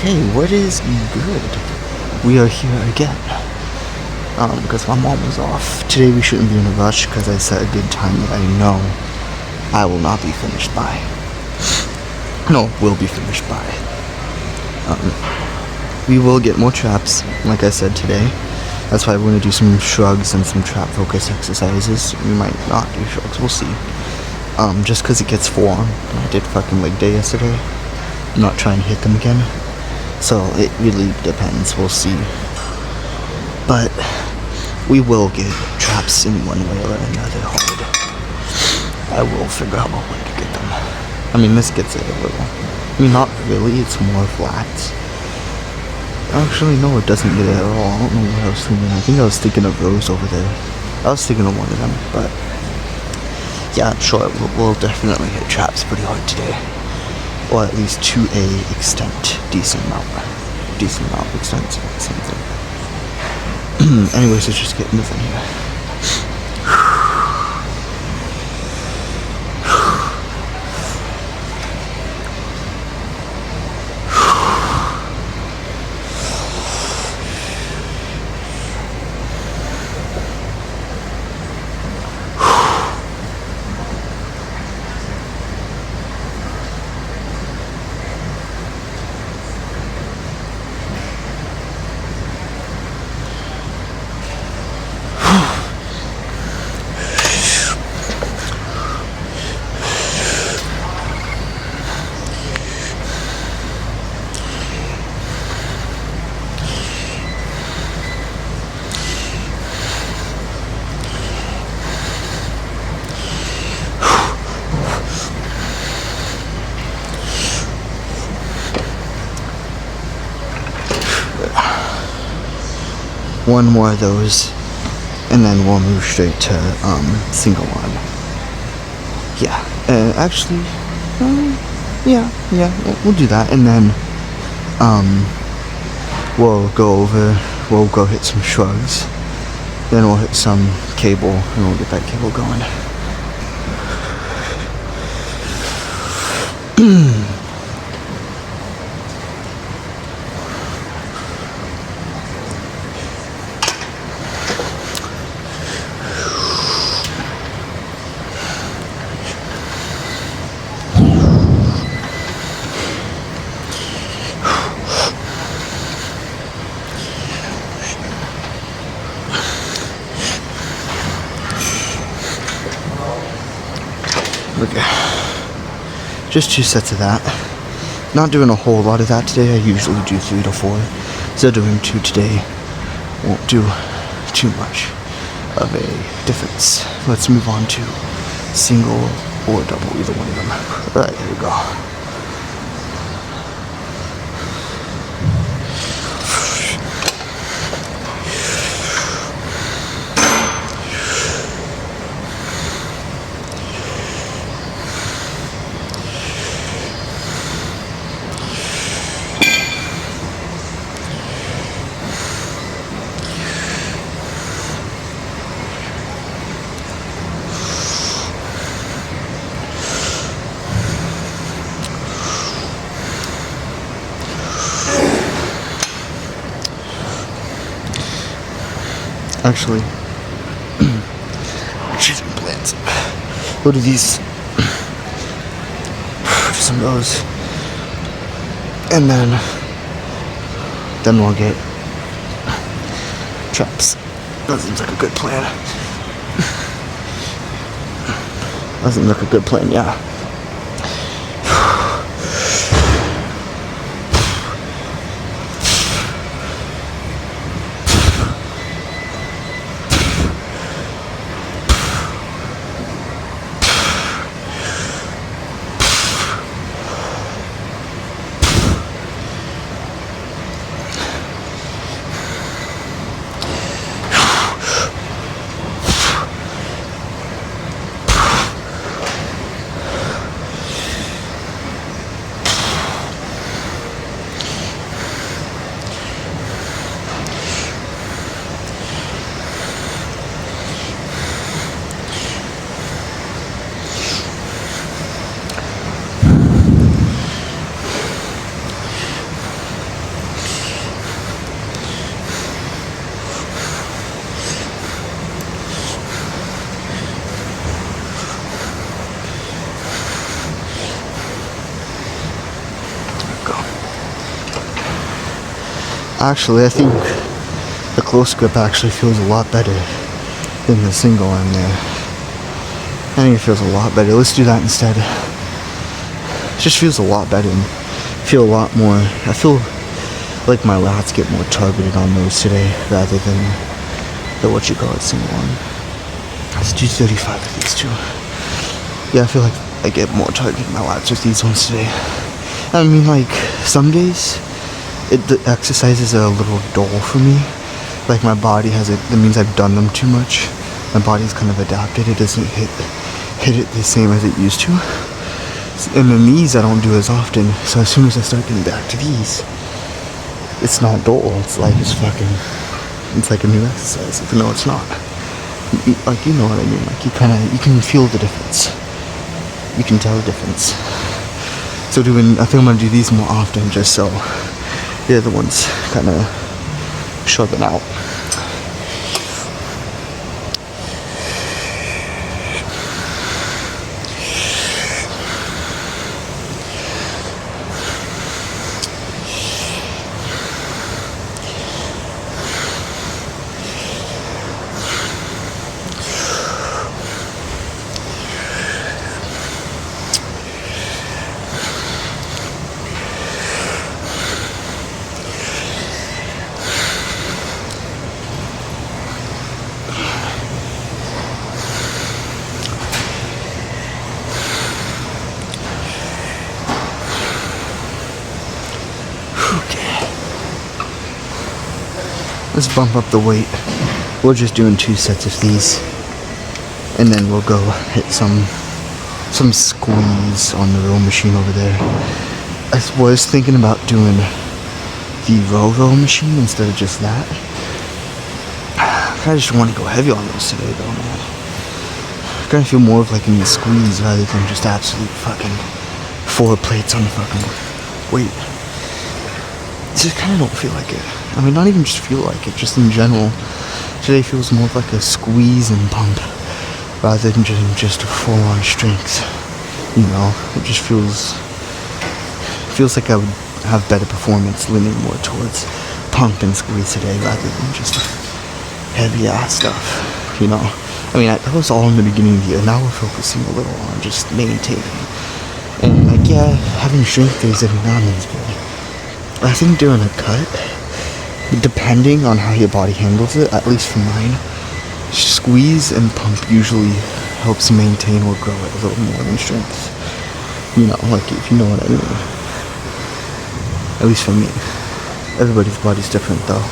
Hey, what is good? We are here again. Because my mom was off. Today we shouldn't be in a rush because I set a good time that I know I will not be finished by. No, will be finished by. We will get more traps, like I said today. That's why we're going to do some shrugs and some trap focus exercises. We might not do shrugs, we'll see. Just because it gets full on. I did fucking leg day yesterday. I'm not trying to hit them again. So it really depends, we'll see. But we will get traps in one way or another hard. I will figure out a way to get them. I mean, this gets it a little. I mean, not really, it's more flats. Actually, no, it doesn't get it at all. I don't know what I was thinking. I think I was thinking of those over there. I was thinking of one of them, but yeah, I'm sure we'll definitely hit traps pretty hard today. Or at least to a extent, decent amount of extent, same thing. Anyways, let's just get moving here. One more of those, and then we'll move straight to single line. Yeah, actually, yeah, we'll do that, and then we'll go hit some shrugs, then we'll hit some cable, and we'll get that cable going. Okay, just 2 sets of that. Not doing a whole lot of that today. I usually do 3 to 4. So doing 2 today won't do too much of a difference. Let's move on to single or double, either one of them. Alright, here we go. Actually, cheating plans. Go to these, some of those, and then we'll get traps. That seems like a good plan. That seems like a good plan, yeah. Actually, I think the close grip actually feels a lot better than the single arm there. I think it feels a lot better. Let's do that instead. It just feels a lot better and feel a lot more. I feel like my lats get more targeted on those today rather than the single arm. Let's do 35 of these two. Yeah, I feel like I get more targeted in my lats with these ones today. I mean, like, some days the exercises are a little dull for me. Like, my body has it. That means I've done them too much. My body's kind of adapted. It doesn't hit it the same as it used to. And then these I don't do as often. So as soon as I start getting back to these, it's not dull. It's like it's like a new exercise, even though it's not. Like, you know what I mean. Like, you can feel the difference. You can tell the difference. So I think I'm gonna do these more often, just so the other ones kind of sharpen out. Let's bump up the weight. We're just doing 2 sets of these, and then we'll go hit some squeeze on the row machine over there. I was thinking about doing the row machine instead of just that. I just want to go heavy on those today, though, man. I kind of feel more of like a squeeze rather than just absolute fucking 4 plates on the fucking weight. Just kind of don't feel like it. I mean, not even just feel like it, just in general. Today feels more like a squeeze and pump rather than just a full-on strength. You know, it just feels like I would have better performance leaning more towards pump and squeeze today rather than just heavy ass stuff. You know, I mean, that was all in the beginning of the year. Now we're focusing a little on just maintaining. And like, yeah, having strength days every now and then is good. I think during a cut, depending on how your body handles it, at least for mine, squeeze and pump usually helps maintain or grow it a little more than strength. You know, like, if you know what I mean. At least for me. Everybody's body's different, though.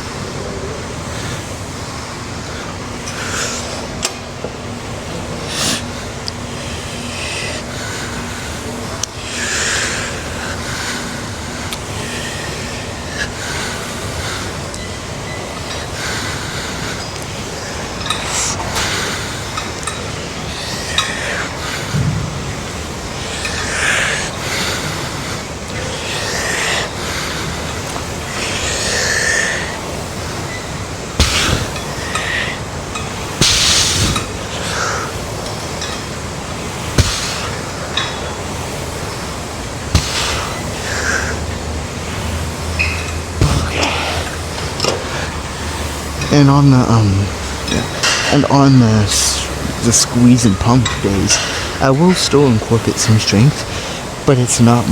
And on the squeeze and pump days, I will still incorporate some strength, but it's not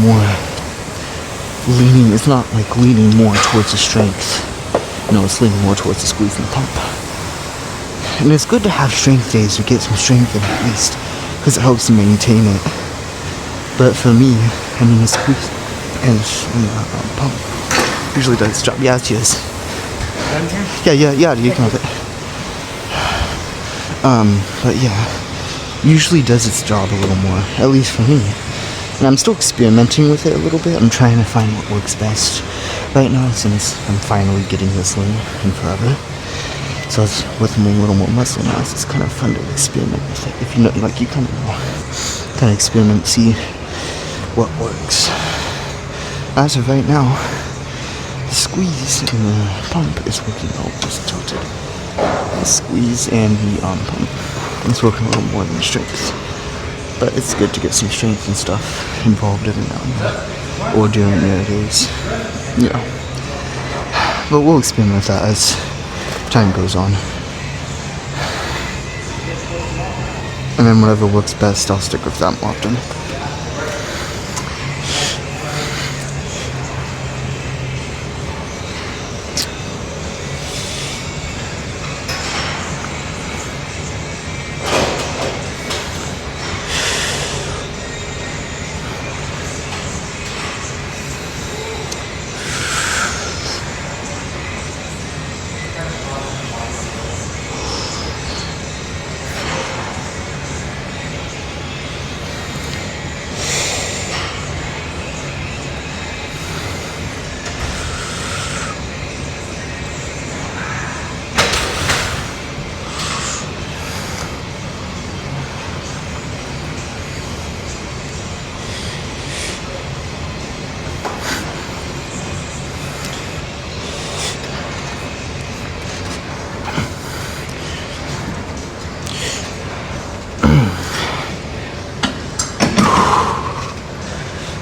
like leaning more towards the strength. No, it's leaning more towards the squeeze and pump. And it's good to have strength days to get some strength in at least, because it helps maintain it. But for me, I mean, the squeeze and pump usually does its job. Yeah, cheers. Yeah, you can have it. But yeah, usually does its job a little more, at least for me. And I'm still experimenting with it a little bit. I'm trying to find what works best right now, since I'm finally getting this lean in forever. So it's with a little more muscle mass, it's kind of fun to experiment with it. If you know, like, you kind of experiment, see what works. As of right now, squeeze and the pump is working out. Just tilted. The squeeze and the pump is working a little more than strength, but it's good to get some strength and stuff involved every now and then, or during the days. Yeah. But we'll experiment with that as time goes on. And then whatever works best, I'll stick with that more often.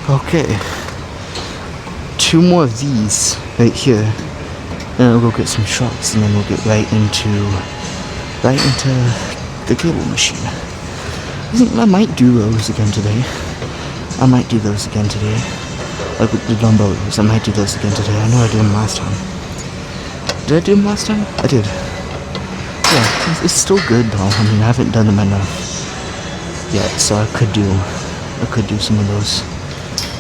Okay, 2 more of these right here, and I'll go get some shocks, and then we'll get right into the cable machine. I might do those again today. Like with the dumbbells, I might do those again today. I know I did them last time. Did I do them last time? I did. Yeah, it's still good though. I mean, I haven't done them enough yet, so I could do some of those.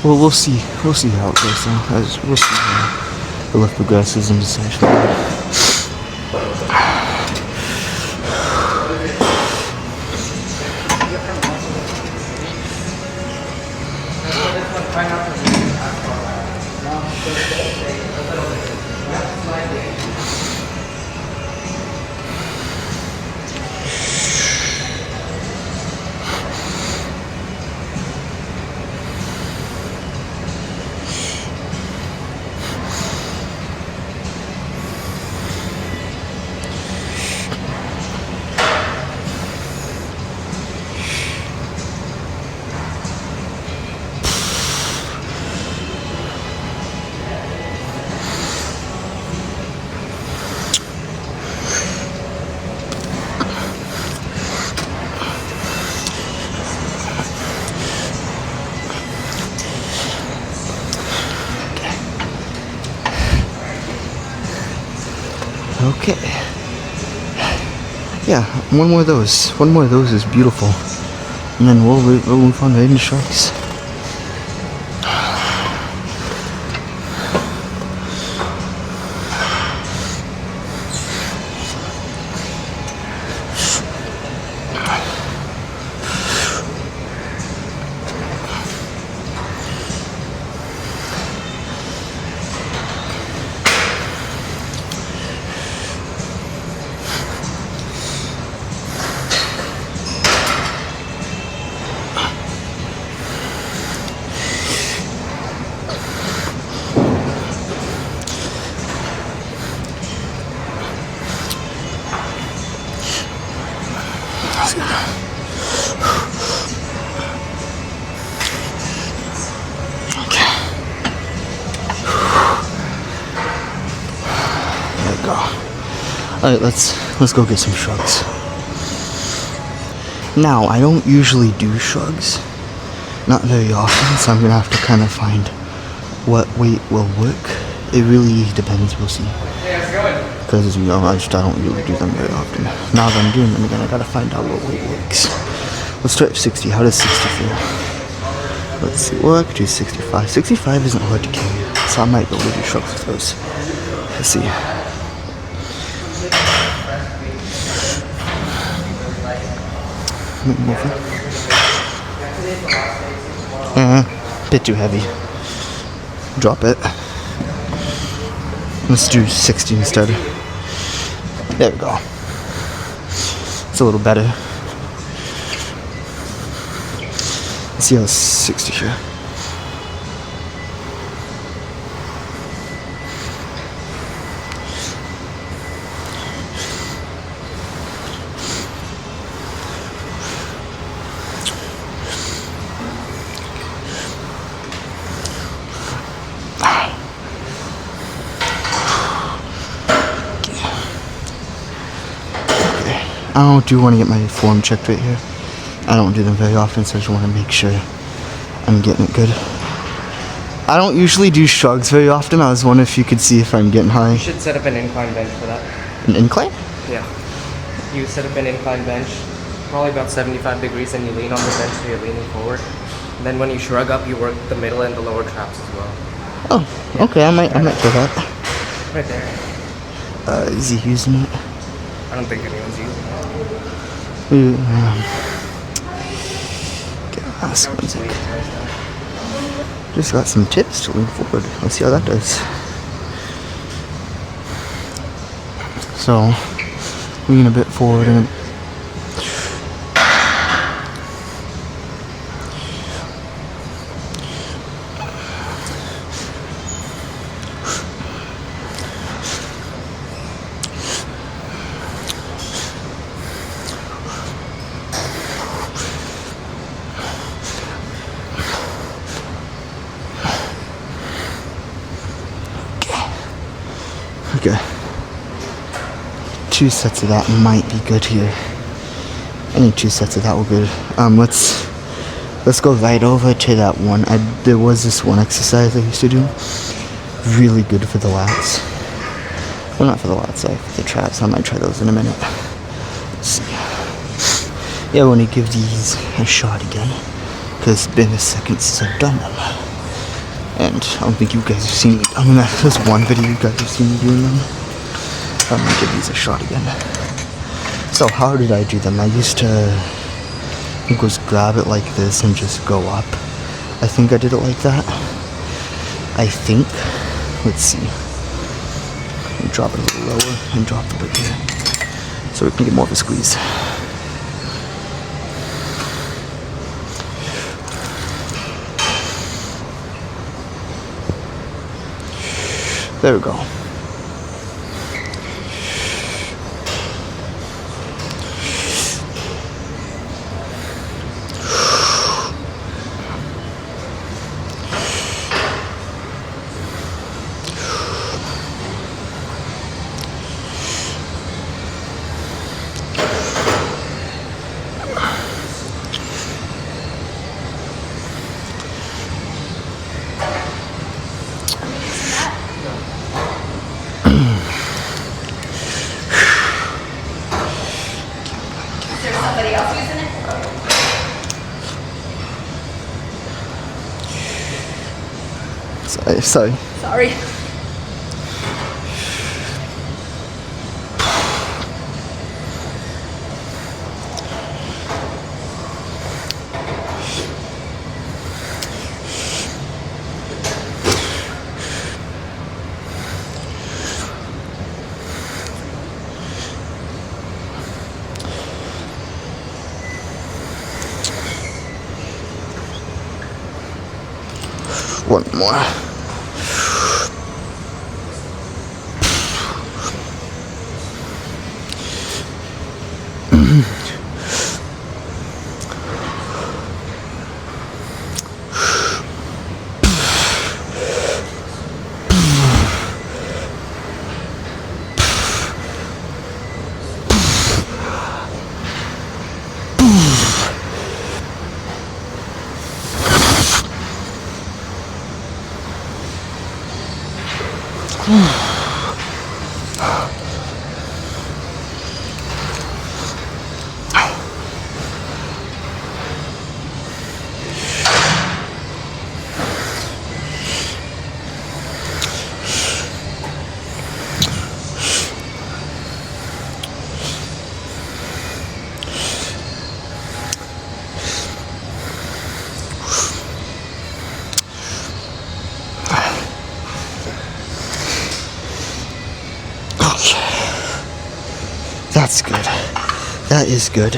Well, we'll see how it goes though. We'll see how the lift progresses and decide from there. Okay. Yeah, one more of those. One more of those is beautiful. And then we'll move on right into sharks. Alright, let's go get some shrugs. Now, I don't usually do shrugs. Not very often, so I'm gonna have to kind of find what weight will work. It really depends, we'll see. Because, you know, I don't really do them very often. Now that I'm doing them again, I gotta find out what weight works. Let's start at 60. How does 60 feel? Let's see. Well, I could do 65. 65 isn't hard to carry, so I might be able to do shrugs with those. Let's see. Bit too heavy. Drop it. Let's do 60 instead. There we go. It's a little better. Let's see how 60 here. I do want to get my form checked right here. I don't do them very often, so I just want to make sure I'm getting it good. I don't usually do shrugs very often. I was wondering if you could see if I'm getting high. You should set up an incline bench for that. An incline? Yeah. You set up an incline bench, probably about 75 degrees, and you lean on the bench so you're leaning forward. And then when you shrug up, you work the middle and the lower traps as well. Oh, yeah. Okay. I might try that. Right there. Is he using it? I don't think anyone's using it. Just got some tips to lean forward. Let's see how that does. So, lean a bit forward and okay. 2 sets of that might be good here. Any 2 sets of that will good. Let's go right over to that one. There was this one exercise I used to do. Really good for the lats. Well, not for the lats, sorry, for the traps. I might try those in a minute. Let's see. Yeah, I want to give these a shot again, because it's been a second since I've done them. And I don't think you guys have seen me. I mean, there's one video you guys have seen me doing them. I'm gonna give these a shot again. So how did I do them? I used to, I think, was grab it like this and just go up. I think I did it like that. I think. Let's see. Drop it a little lower and drop the weight here, so we can get more of a squeeze. There we go. Somebody else using it? Sorry. Sorry. One more. That's good. That is good.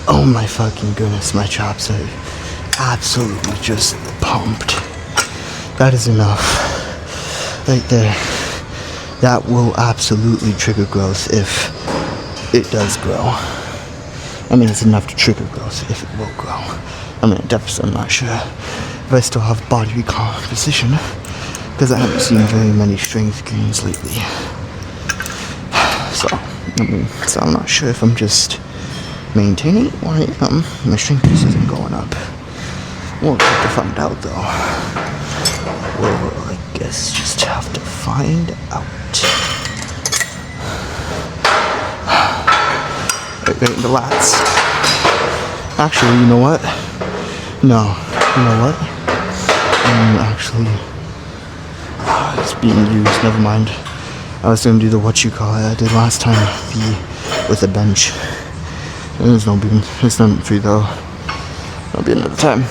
Oh my fucking goodness, my chops are absolutely just pumped. That is enough. Right there. That will absolutely trigger growth if it does grow. I mean, it's enough to trigger growth if it will grow. I mean, definitely, I'm not sure if I still have body recomposition, because I haven't seen very many strength gains lately. So, so I'm not sure if I'm just maintaining or my strength just isn't going up. We'll have to find out though. We'll, I guess, just have to find out. Wait, the lats. Actually, you know what? No, you know what? Actually, it's being used. Never mind. I was gonna do the what you call it I did last time, with a bench. There's no being. It's not free though. That'll be another time.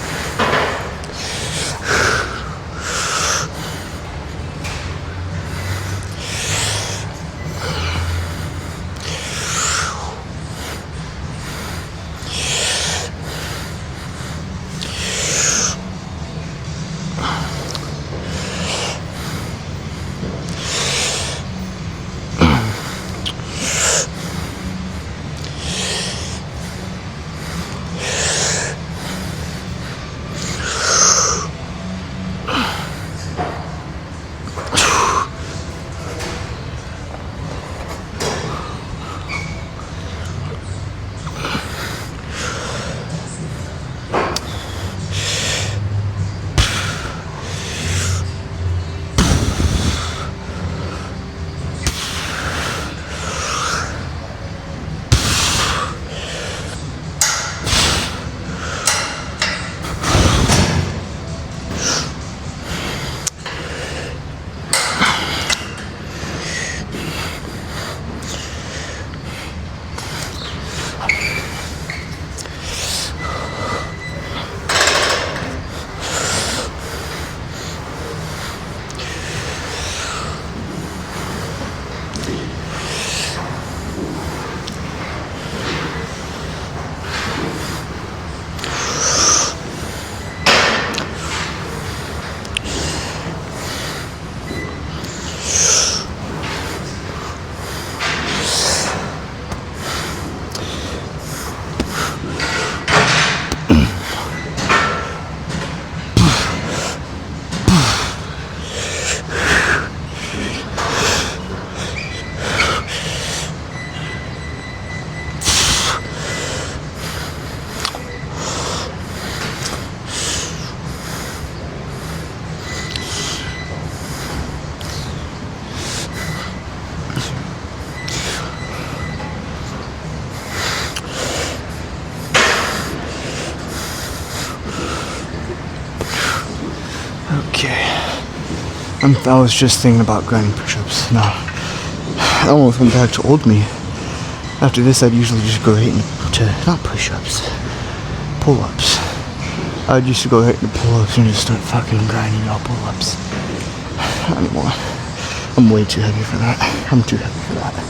Okay. I was just thinking about grinding push-ups. No. I almost went back to old me. After this, I'd usually just go right into, not push-ups, pull-ups. I'd used to go right into pull-ups and just start fucking grinding out pull-ups. Not anymore. I'm way too heavy for that. I'm too heavy for that.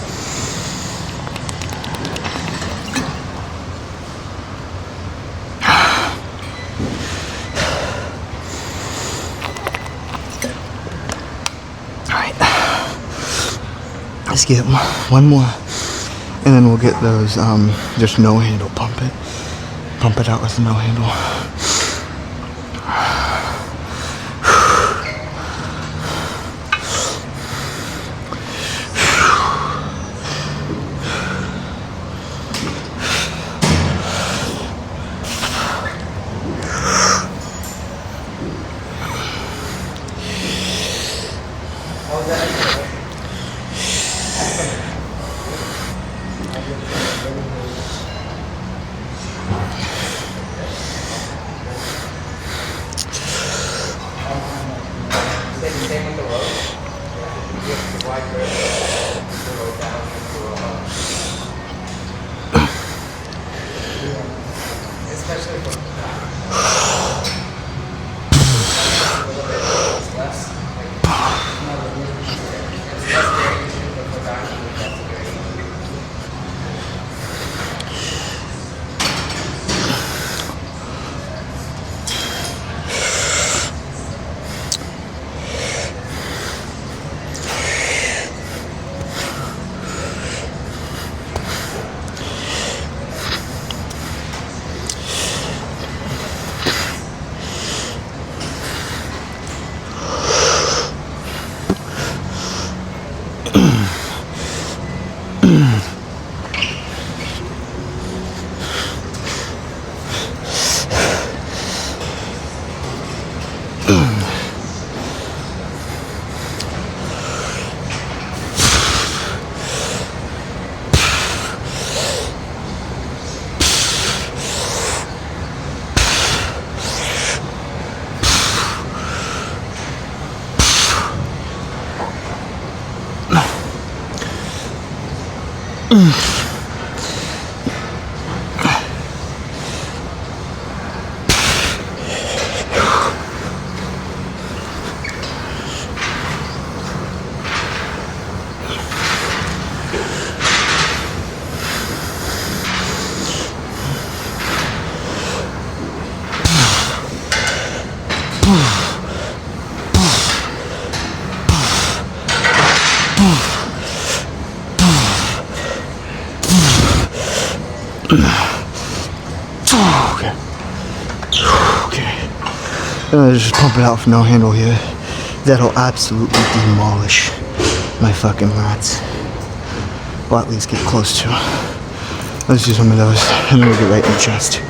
Let's get one more, and then we'll get those, just no handle, pump it out with no handle. Okay. Okay. Just pump it out from no handle here. That'll absolutely demolish my fucking lats. Or at least get close to. Let's do some of those, and then we'll get right in the chest.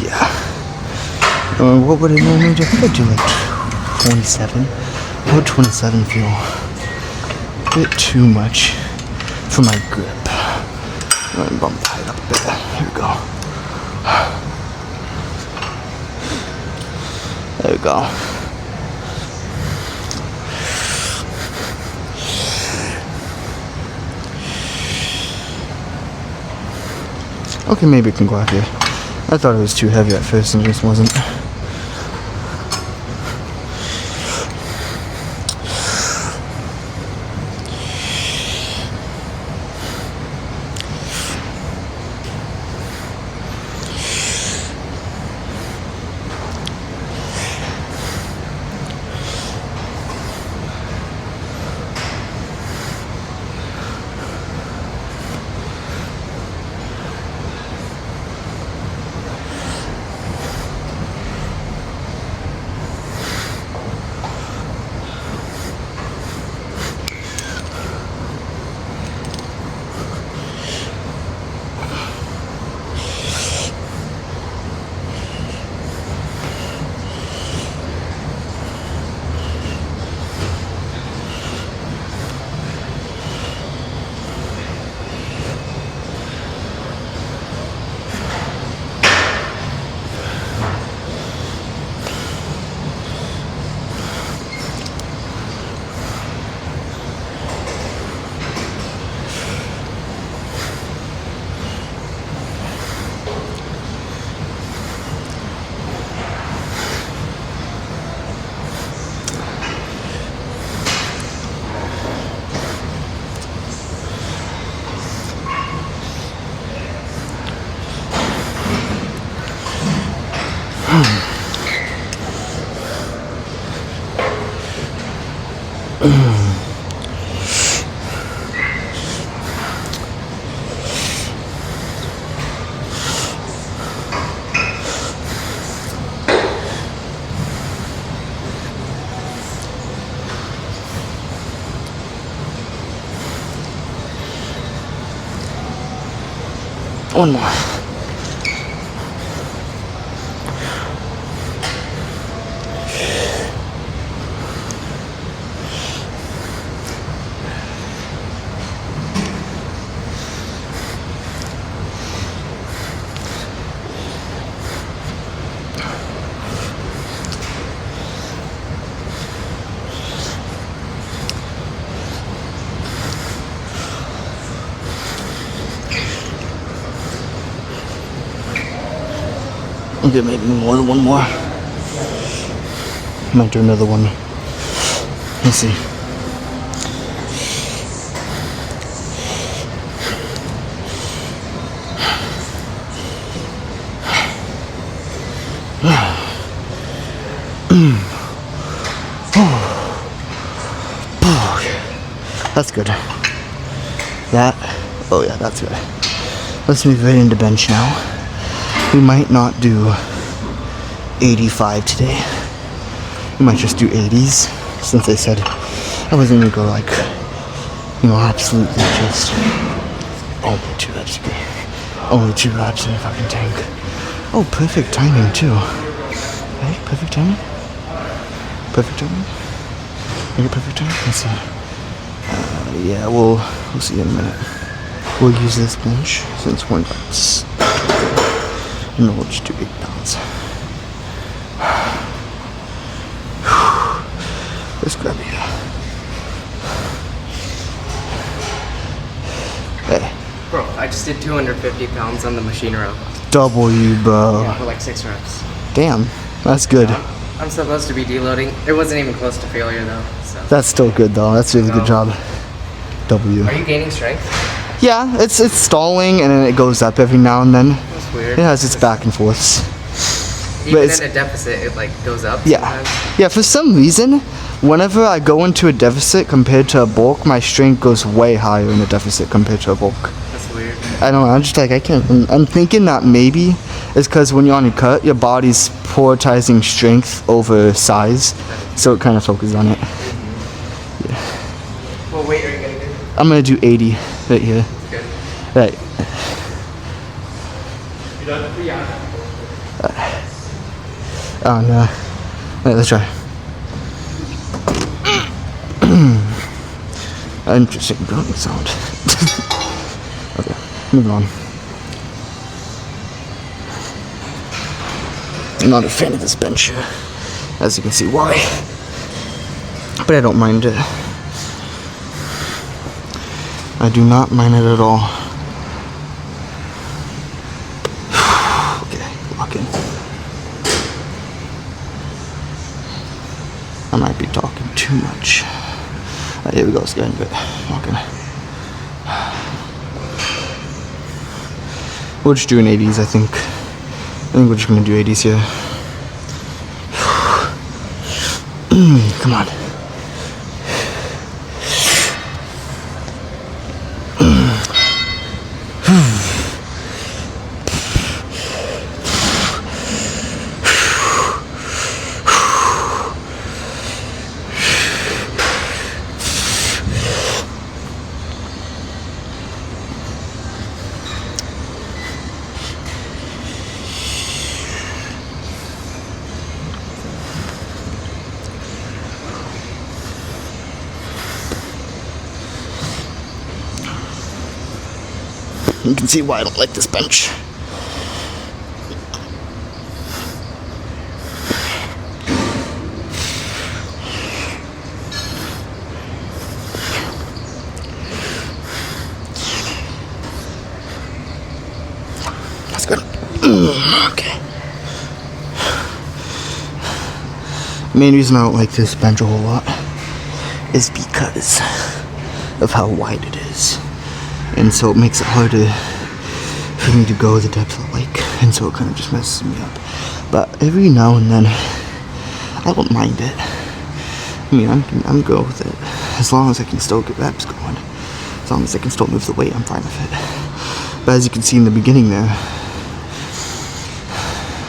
Yeah. What would I normally do? I think I'd do like 27. How would 27 feel? A bit too much for my grip. I'm gonna bump the height up a bit. Here we go. There we go. Okay, maybe it can go out here. I thought it was too heavy at first and it just wasn't. One more. Okay, maybe more than one more. Might do another one. Let's see. That's good. Oh yeah, that's good. Let's move right into bench now. We might not do 85 today. We might just do 80s, since I said I wasn't gonna go like, absolutely just only 2 reps. Only 2 reps in a fucking tank. Oh, perfect timing too. Hey, perfect timing? Perfect timing? Make it perfect timing? Let's see. Yeah, we'll see in a minute. We'll use this bench since we're not stuck. And then we'll just do 8 pounds. Let's grab you. Hey, Bro, I just did 250 pounds on the machine row. W, bro. Yeah, for like 6 reps. Damn, that's good. I'm supposed to be deloading. It wasn't even close to failure though. So. That's still good though. That's a really good job. W. Are you gaining strength? Yeah, it's stalling and then it goes up every now and then. That's weird. It has its back and forths. Even in a deficit, it like goes up. Yeah. Sometimes. Yeah, for some reason, whenever I go into a deficit compared to a bulk, my strength goes way higher in a deficit compared to a bulk. That's weird. I don't know, I'm just like, I can't. I'm thinking that maybe it's because when you're on a cut, your body's prioritizing strength over size, so it kind of focuses on it. Yeah. What weight are you gonna do? I'm gonna do 80 right here. Good. Right. You done? Yeah. Oh no. Wait, let's try. Interesting grunting sound. Okay, moving on. I'm not a fan of this bench here, as you can see why. But I don't mind it. I do not mind it at all. Okay, lock in. I might be talking too much. Here we go, it's getting good. Lock in. We're just doing 80s, I think. I think we're just gonna do 80s here. Come on. You can see why I don't like this bench. That's good. Okay. The main reason I don't like this bench a whole lot is because of how wide it is. And so it makes it harder for me to go the depth I like, and so it kind of just messes me up. But every now and then, I don't mind it. I mean, I'm good with it. As long as I can still get reps going. As long as I can still move the weight, I'm fine with it. But as you can see in the beginning there,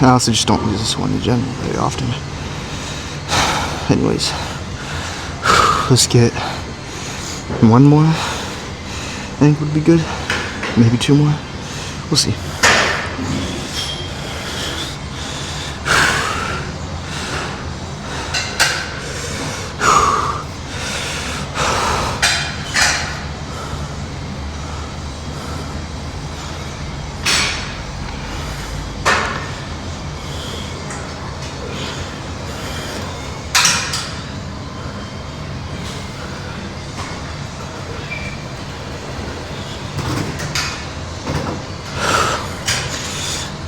I also just don't use this one in general very often. Anyways, let's get one more. I think would be good. Maybe 2 more. We'll see.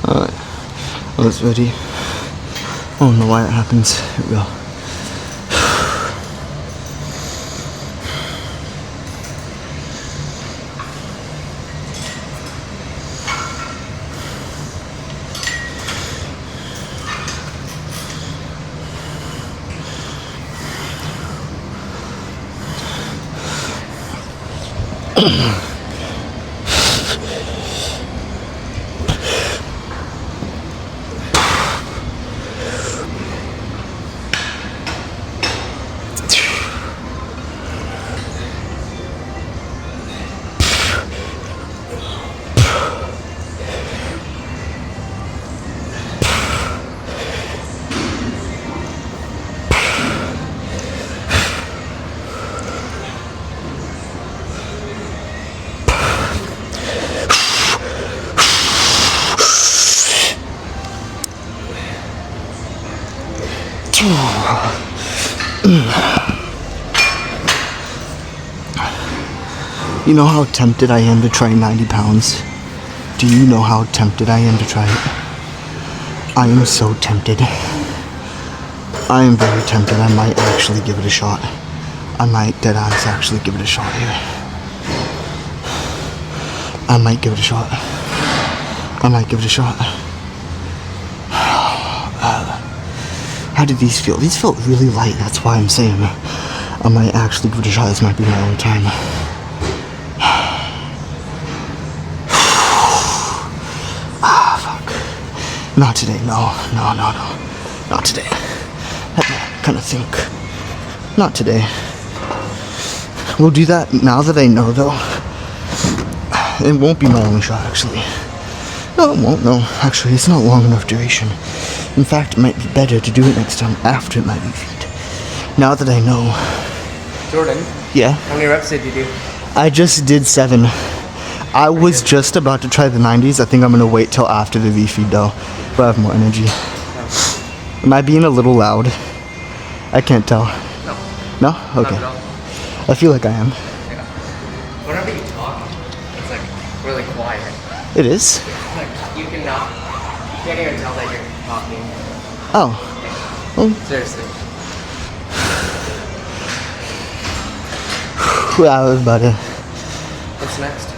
Alright, well, it's ready. I don't know why it happens. Here we go. You know how tempted I am to try 90 pounds? Do you know how tempted I am to try it? I am so tempted. I am very tempted. I might actually give it a shot. I might deadass actually give it a shot here. I might give it a shot. I might give it a shot. How did these feel? These felt really light. That's why I'm saying I might actually give it a shot. This might be my only time. Fuck. Not today. No. Not today. I kind of think. Not today. We'll do that now that I know, though. It won't be my only shot, actually. No, it won't. No, actually, it's not long enough duration. In fact, it might be better to do it next time after my refeed. Now that I know. Jordan? Yeah? How many reps did you do? I just did 7. I was just about to try the 90s. I think I'm going to wait till after the refeed, though. But I have more energy. No. Am I being a little loud? I can't tell. No. No? Okay. Not at all. I feel like I am. Yeah. Whenever you talk, it's like really quiet. It is? Like you can't even tell that you're talking. Oh. Well, Seriously. that was about it. What's next?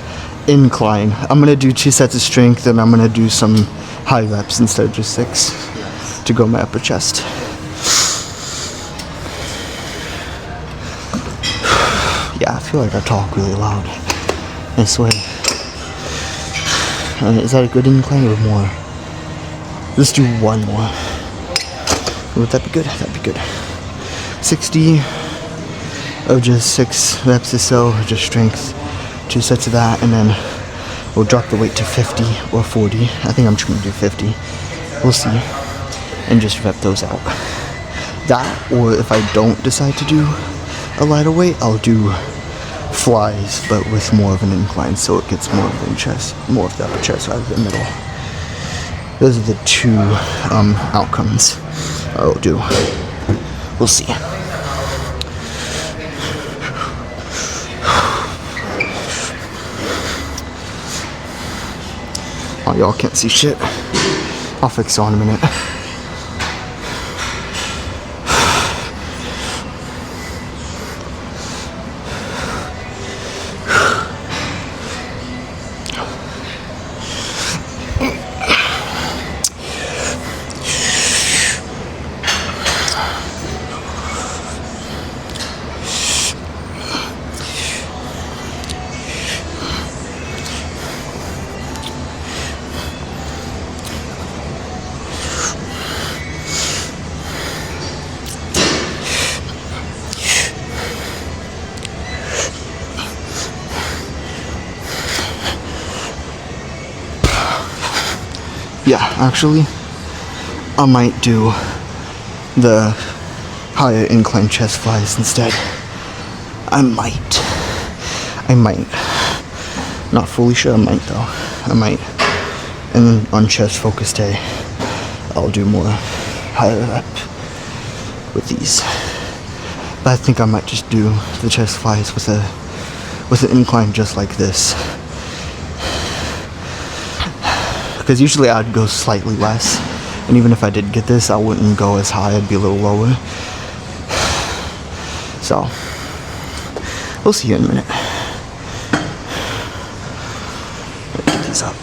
Incline. I'm going to do 2 sets of strength, and I'm going to do some high reps instead of just 6 to go my upper chest. Yeah, I feel like I talk really loud. I swear. Is that a good incline or more? Let's do 1 more. Would that be good? That'd be good. 60 of just 6 reps or so, just strength. 2 sets of that, and then we'll drop the weight to 50 or 40. I think I'm just gonna do 50. We'll see. And just rep those out. That, or if I don't decide to do a lighter weight, I'll do flies, but with more of an incline, so it gets more of the chest, more of the upper chest rather than middle. Those are the 2 outcomes I'll do. We'll see. Oh, y'all can't see shit. I'll fix it in a minute. Yeah, actually, I might do the higher incline chest flies instead. I might. Not fully sure, I might though. I might. And then on chest focus day, I'll do more higher rep with these. But I think I might just do the chest flies with an incline just like this. Because usually I'd go slightly less, and even if I did get this, I wouldn't go as high, I'd be a little lower. So, we'll see you in a minute. Get these up.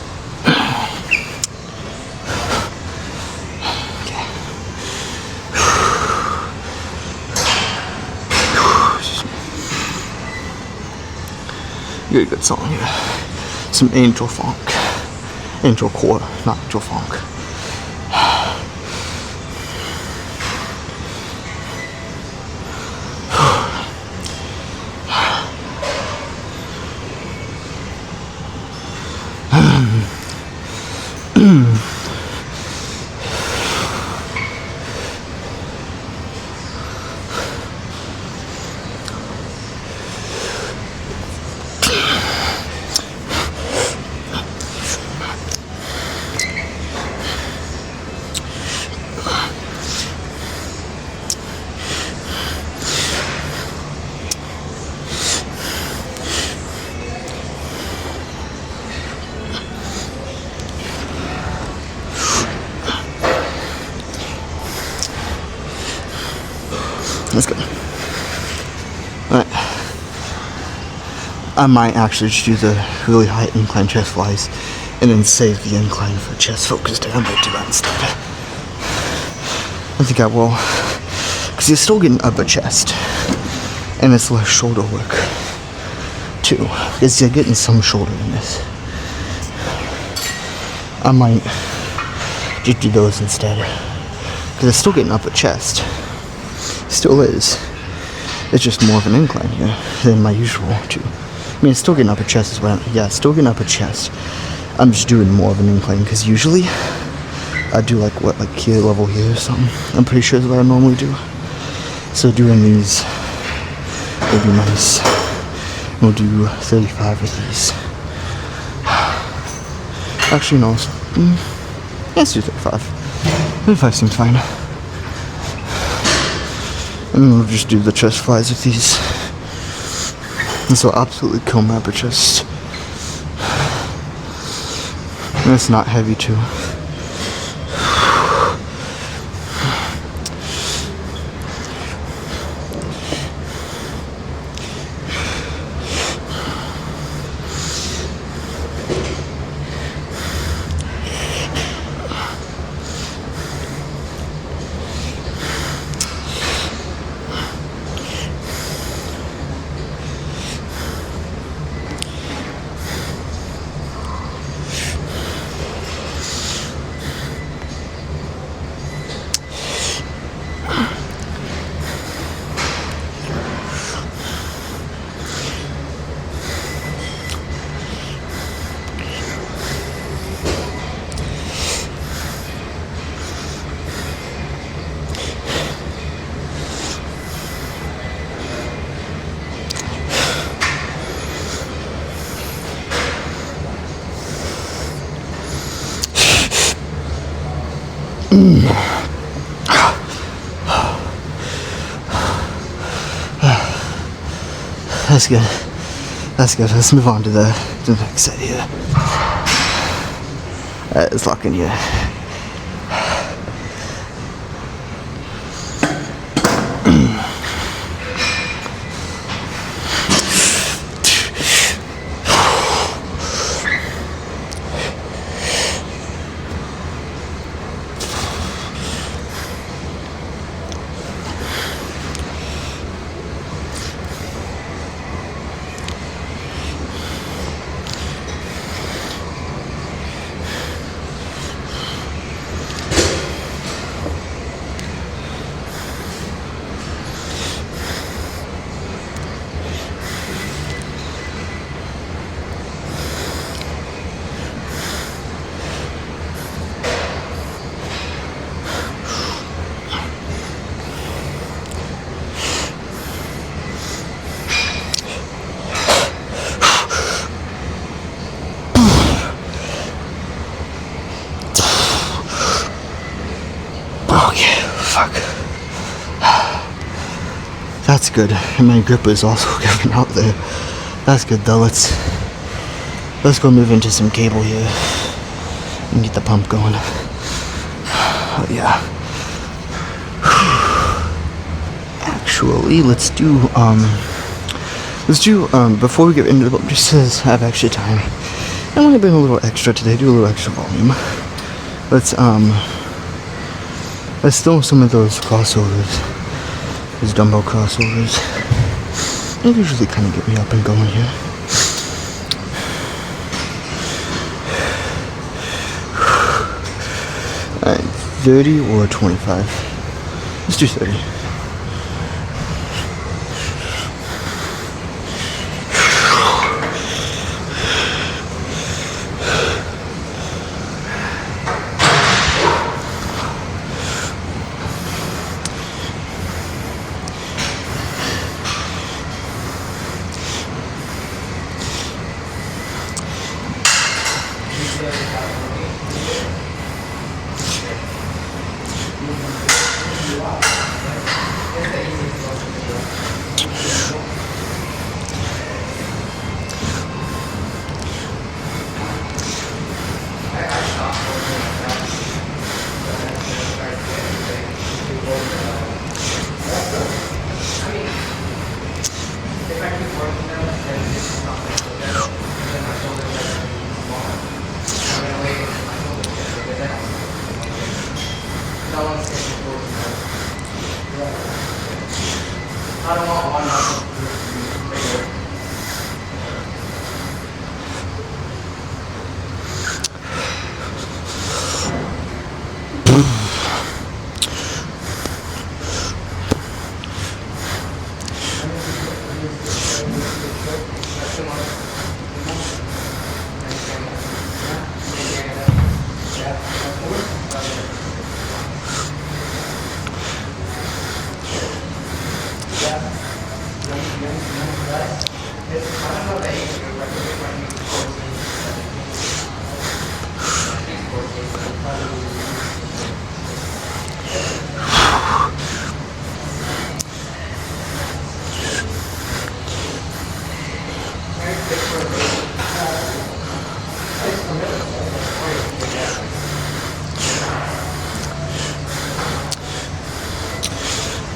Okay. Good, good song here. Some Angel Funk. Angel Core, not Angel Funk. I might actually just do the really high incline chest flies and then save the incline for chest focus day. I might do that instead. I think I will. Because you're still getting upper chest. And it's less shoulder work. Too. Because you're getting some shoulder in this. I might just do those instead. Because it's still getting upper chest. Still is. It's just more of an incline here than my usual too. I mean, it's still getting upper chest as well. Yeah, it's still getting upper chest. I'm just doing more of an incline because usually I do like here level here or something. I'm pretty sure is what I normally do. So doing these would be nice. We'll do 35 of these. Actually, no. Let's do 35. 35 seems fine. And then we'll just do the chest flies with these. This will absolutely kill my upper chest. And it's not heavy too. That's good. That's good. Let's move on to the next set here. It's locking you. That's good. And my grip is also giving out there. That's good though. Let's go move into some cable here and get the pump going. Oh yeah. Actually, let's do before we get into the pump, just to have extra time. I want to bring a little extra today, do a little extra volume. Let's throw some of those crossovers. These dumbbell crossovers. They usually kind of get me up and going here. Alright, 30 or 25? Let's do 30.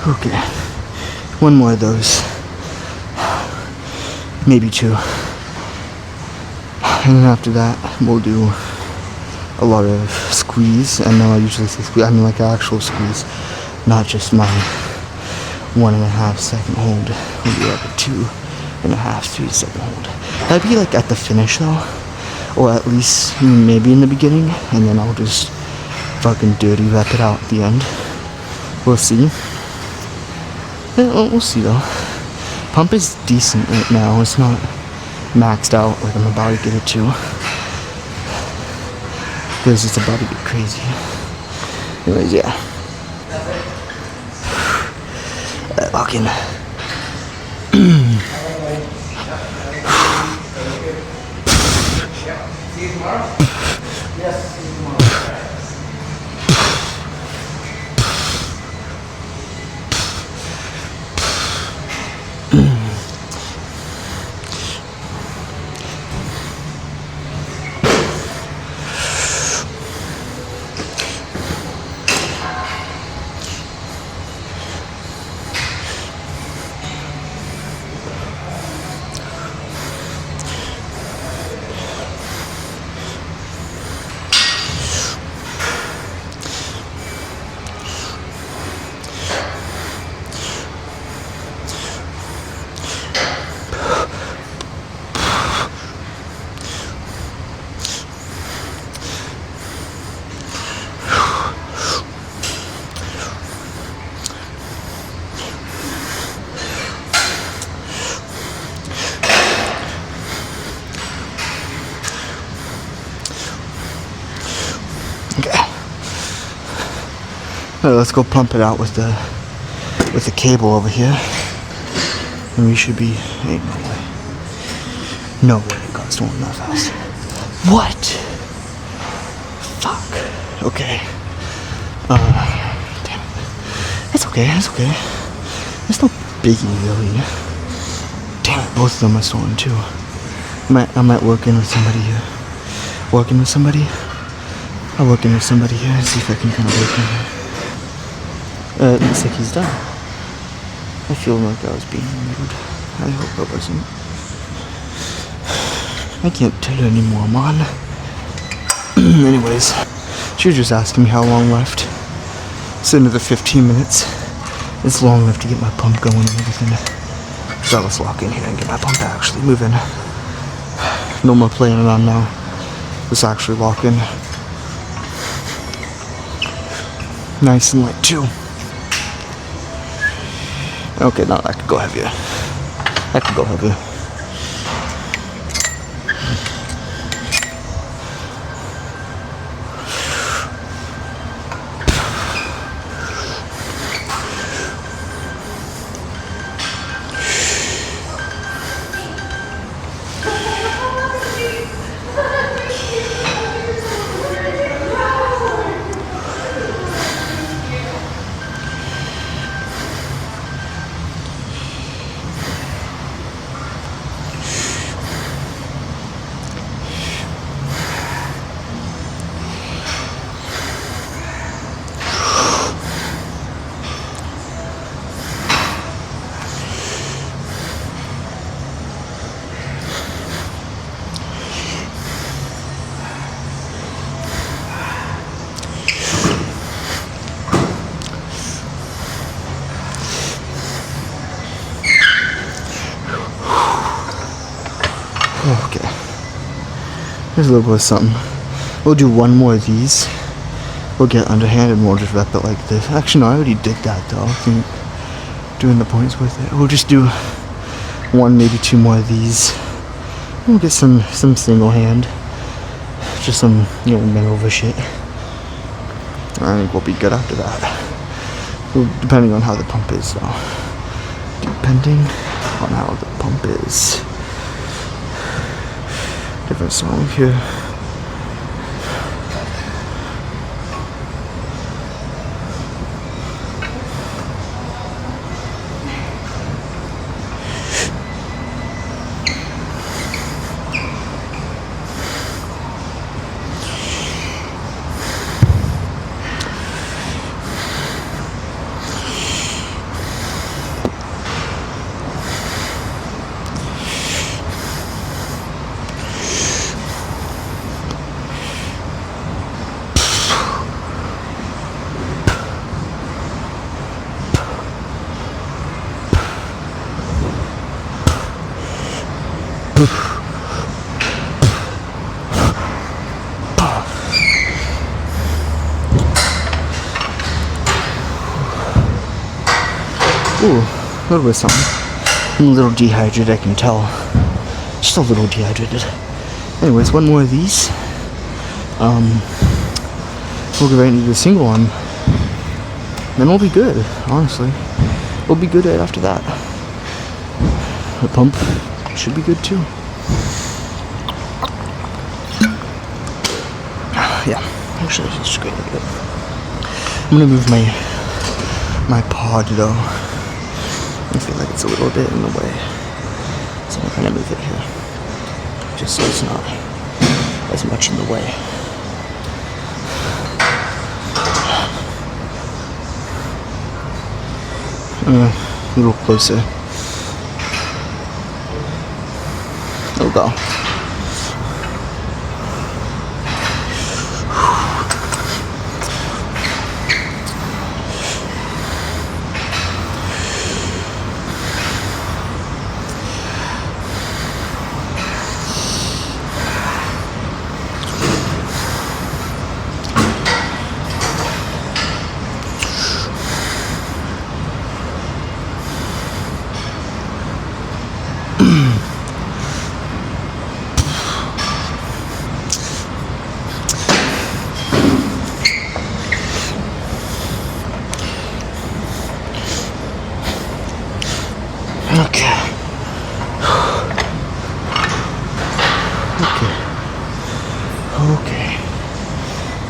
Okay. One more of those. Maybe 2. And then after that, we'll do a lot of squeeze. And now I usually say squeeze, I mean like actual squeeze, not just my 1.5 second hold. We'll do like a 2.5, 3 second hold. That'd be like at the finish though, or at least maybe in the beginning, and then I'll just fucking dirty rep it out at the end. We'll see. We'll see though. Pump is decent right now. It's not maxed out like I'm about to get it to, because it's about to get crazy. Anyways, yeah. Lock in. Alright, let's go pump it out with the cable over here. And we should be, ain't no way. No way it goes going that fast. What? Fuck. Okay. Damn it. It's okay, it's okay. It's no biggie really. Damn it, both of them are swollen too. I might work in with somebody here. Working with somebody? I'll work in with somebody here and see if I can kind of work in here. It looks like he's done. I feel like I was being rude. I hope I wasn't. I can't tell you anymore, man. Anyways, she was just asking me how long left. It's another 15 minutes. It's long enough to get my pump going and everything. So let's lock in here and get my pump actually moving. No more playing around now. Let's actually lock in. Nice and light too. Okay, now that could go heavier. That could go heavier. Okay. Here's a little bit of something. We'll do one more of these. We'll get underhand and we'll just wrap it like this. Actually, no, I already did that though. I think doing the points with it. We'll just do one, maybe 2 more of these. We'll get some single hand. Just some, bend over shit. I think we'll be good after that. Well, depending on how the pump is though. Depending on how the pump is. Different song here. Ooh, a little bit of something. I'm a little dehydrated, I can tell. Just a little dehydrated. Anyways, one more of these. We'll get right into the single one. Then we'll be good, honestly. We'll be good right after that. The pump should be good too. Yeah, actually, it's great. I'm gonna move my pod though. I feel like it's a little bit in the way, so I'm gonna move it here, just so it's not as much in the way. A little closer. There we go.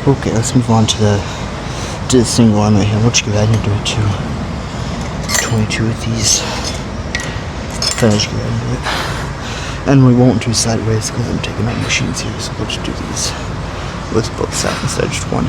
Okay, let's move on to the single one right here. We'll just go ahead and do it too. 22 of these. Finish, go ahead and do it. And we won't do sideways because I'm taking out machines here, so we'll just do these with both sides instead of just one.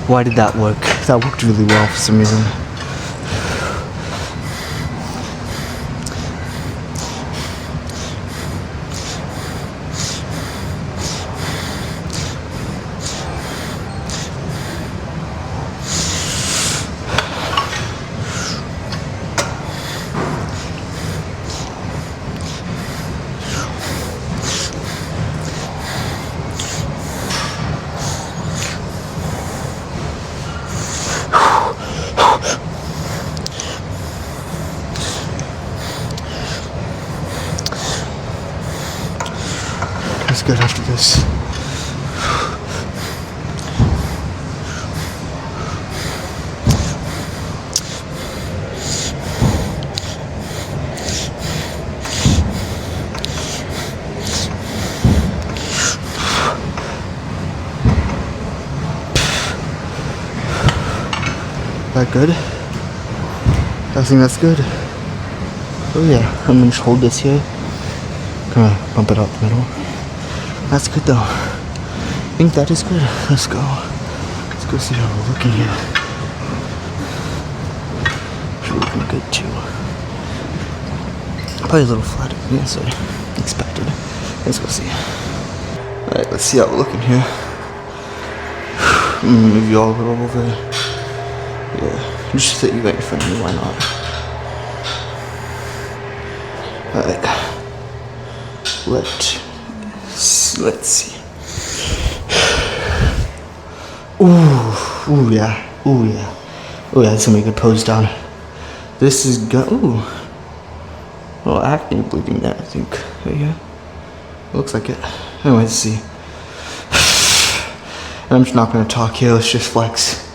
Why did that work? That worked really well for some reason. It's good after this. That good? I think that's good. Oh yeah, I'm gonna just hold this here. Kinda bump it out the middle. That's good though. I think that is good. Let's go. Let's go see how we're looking here. We're looking good too. Probably a little flatter than I expected. Let's go see. Alright, let's see how we're looking here. Move you all a little over. Yeah, just sit you right in front of me, why not? Alright. Let's see. Ooh yeah. Ooh yeah. Oh yeah, that's gonna be a good pose down. This is good. Ooh. A little acne bleeding there, I think. Right here. Looks like it. Anyway, let's see. And I'm just not gonna talk here, let's just flex.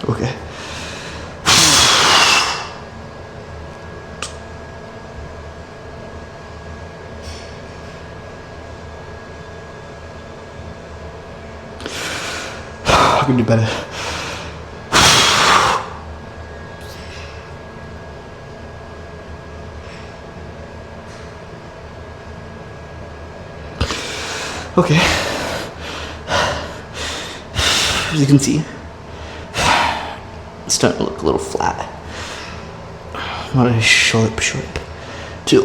Okay. I can do better. Okay. As you can see, it's starting to look a little flat. Not as sharp too.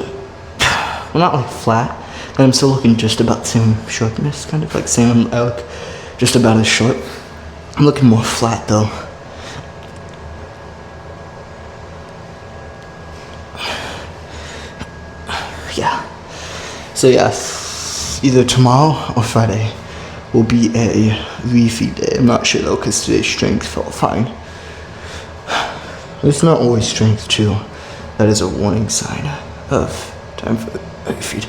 Well, not like flat, but I'm still looking just about the same sharpness, kind of like same. I look just about as sharp. I'm looking more flat though. Yeah. So yeah, either tomorrow or Friday will be a refeed day. I'm not sure though, because today's strength felt fine. It's not always strength too. That is a warning sign of time for a refeed.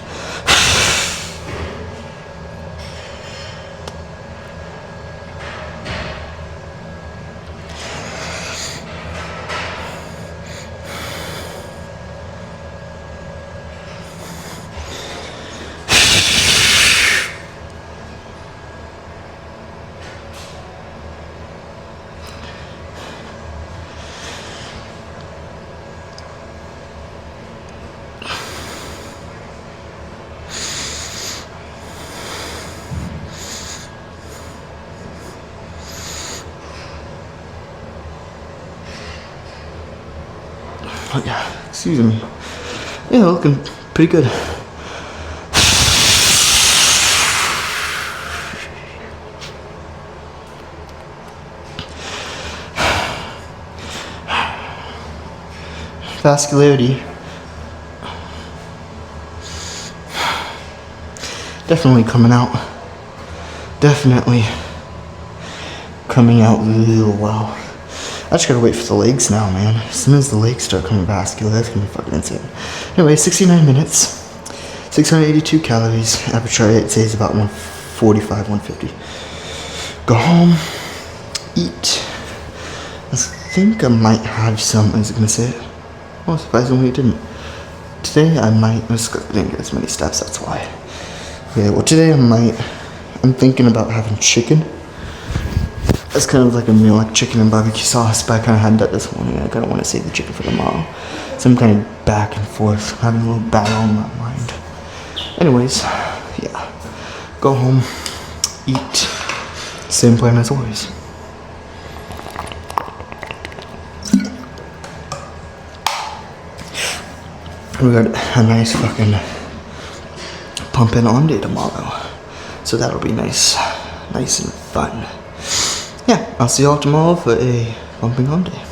Oh yeah, excuse me. Yeah, looking pretty good. Vascularity. Definitely coming out. Definitely coming out real well. I just gotta wait for the legs now, man. As soon as the legs start coming vascular, that's gonna be fucking insane. Anyway, 69 minutes, 682 calories. Average heart rate says about 145, 150. Go home, eat. I think I might have some, I was gonna say it. Oh, surprisingly it didn't. Today I might, I didn't get as many steps, that's why. Okay, well today I'm thinking about having chicken. It's kind of like a meal, like chicken and barbecue sauce, but I kind of had that this morning. I kind of want to save the chicken for tomorrow. So I'm kind of back and forth, having a little battle in my mind. Anyways, yeah. Go home, eat. Same plan as always. We got a nice fucking pumping on day tomorrow. So that'll be nice. Nice and fun. Yeah, I'll see y'all tomorrow for a bumping on day.